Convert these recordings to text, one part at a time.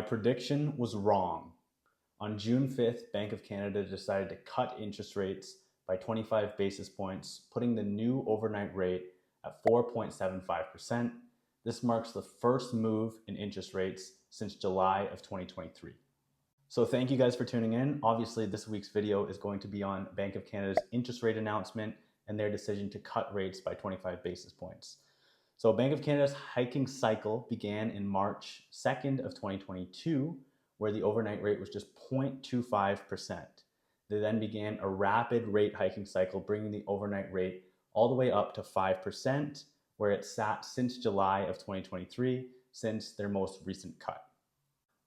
prediction was wrong. On June 5th, Bank of Canada decided to cut interest rates by 25 basis points, putting the new overnight rate at 4.75%. This marks the first move in interest rates since July of 2023. So thank you guys for tuning in. Obviously, this week's video is going to be on Bank of Canada's interest rate announcement and their decision to cut rates by 25 basis points. So Bank of Canada's hiking cycle began in March 2nd of 2022, where the overnight rate was just 0.25%. They then began a rapid rate hiking cycle, bringing the overnight rate all the way up to 5%, where it sat since July of 2023, since their most recent cut.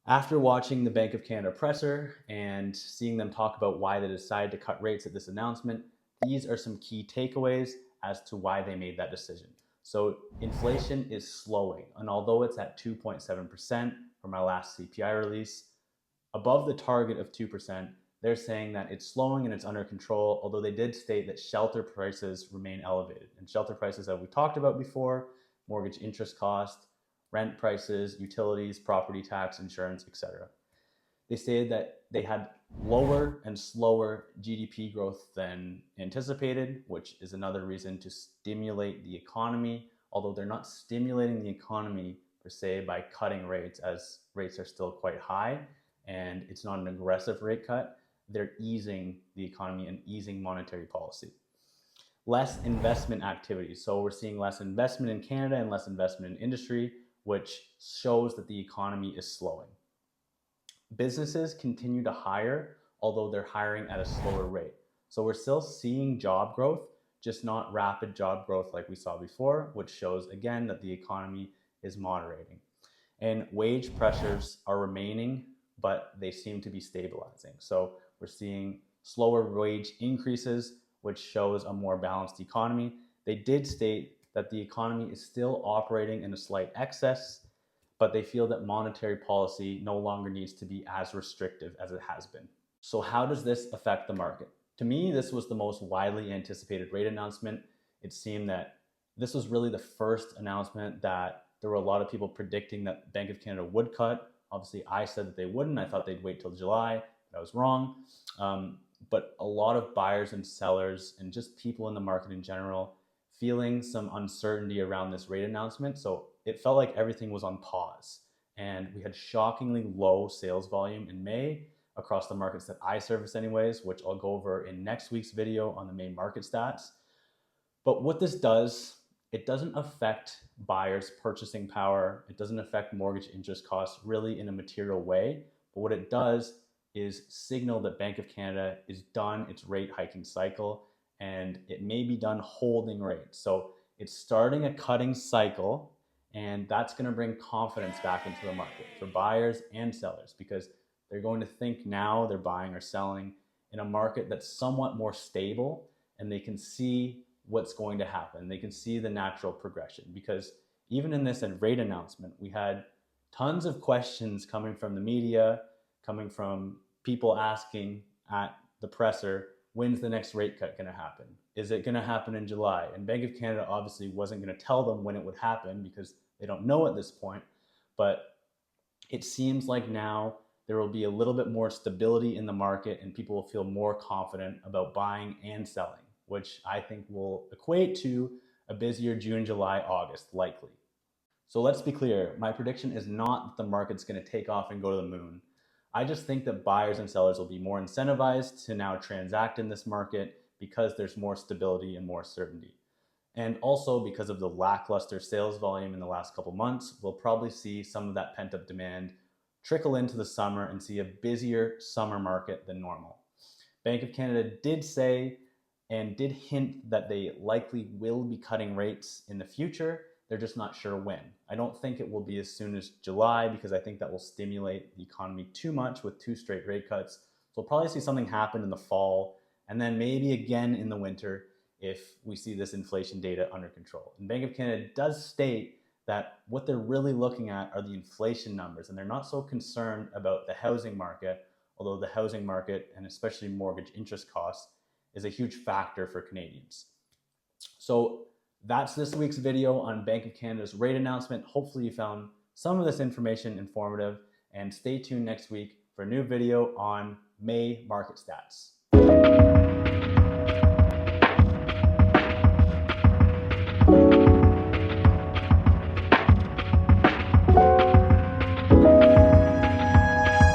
After watching the Bank of Canada presser and seeing them talk about why they decided to cut rates at this announcement, these are some key takeaways as to why they made that decision. So inflation is slowing, and although it's at 2.7% from our last CPI release, above the target of 2%, they're saying that it's slowing and it's under control, although they did state that shelter prices remain elevated. And shelter prices that we talked about before, mortgage interest cost, rent prices, utilities, property tax, insurance, etc. They stated that they had lower and slower GDP growth than anticipated, which is another reason to stimulate the economy, although they're not stimulating the economy per se by cutting rates, as rates are still quite high and it's not an aggressive rate cut. They're easing the economy and easing monetary policy. Less investment activity. So we're seeing less investment in Canada and less investment in industry, which shows that the economy is slowing. Businesses continue to hire, although they're hiring at a slower rate. So we're still seeing job growth, just not rapid job growth like we saw before, which shows again that the economy is moderating. And wage pressures are remaining, but they seem to be stabilizing. So we're seeing slower wage increases, which shows a more balanced economy. They did state that the economy is still operating in a slight excess, but they feel that monetary policy no longer needs to be as restrictive as it has been. So how does this affect the market? To me, this was the most widely anticipated rate announcement. It seemed that this was really the first announcement that there were a lot of people predicting that Bank of Canada would cut. Obviously, I said that they wouldn't. I thought they'd wait till July. I was wrong. But a lot of buyers and sellers and just people in the market in general feeling some uncertainty around this rate announcement. So it felt like everything was on pause. And we had shockingly low sales volume in May across the markets that I service anyways, which I'll go over in next week's video on the main market stats. But what this does, it doesn't affect buyers' purchasing power. It doesn't affect mortgage interest costs really in a material way. But what it does is signal that Bank of Canada is done its rate hiking cycle, and it may be done holding rates. So it's starting a cutting cycle, and that's going to bring confidence back into the market for buyers and sellers, because they're going to think now they're buying or selling in a market that's somewhat more stable, and they can see what's going to happen. They can see the natural progression, because even in this rate announcement, we had tons of questions coming from the media, coming from people asking at the presser, when's the next rate cut going to happen? Is it going to happen in July? And Bank of Canada obviously wasn't going to tell them when it would happen because they don't know at this point. But it seems like now there will be a little bit more stability in the market and people will feel more confident about buying and selling, which I think will equate to a busier June, July, August, likely. So let's be clear, my prediction is not that the market's going to take off and go to the moon. I just think that buyers and sellers will be more incentivized to now transact in this market because there's more stability and more certainty. And also because of the lackluster sales volume in the last couple months, we'll probably see some of that pent-up demand trickle into the summer and see a busier summer market than normal. Bank of Canada did say and did hint that they likely will be cutting rates in the future. They're just not sure when. I don't think it will be as soon as July, because I think that will stimulate the economy too much with 2 straight rate cuts. So we'll probably see something happen in the fall and then maybe again in the winter if we see this inflation data under control. And Bank of Canada does state that what they're really looking at are the inflation numbers, and they're not so concerned about the housing market, although the housing market and especially mortgage interest costs is a huge factor for Canadians. So that's this week's video on Bank of Canada's rate announcement. Hopefully you found some of this information informative, and stay tuned next week for a new video on May market stats.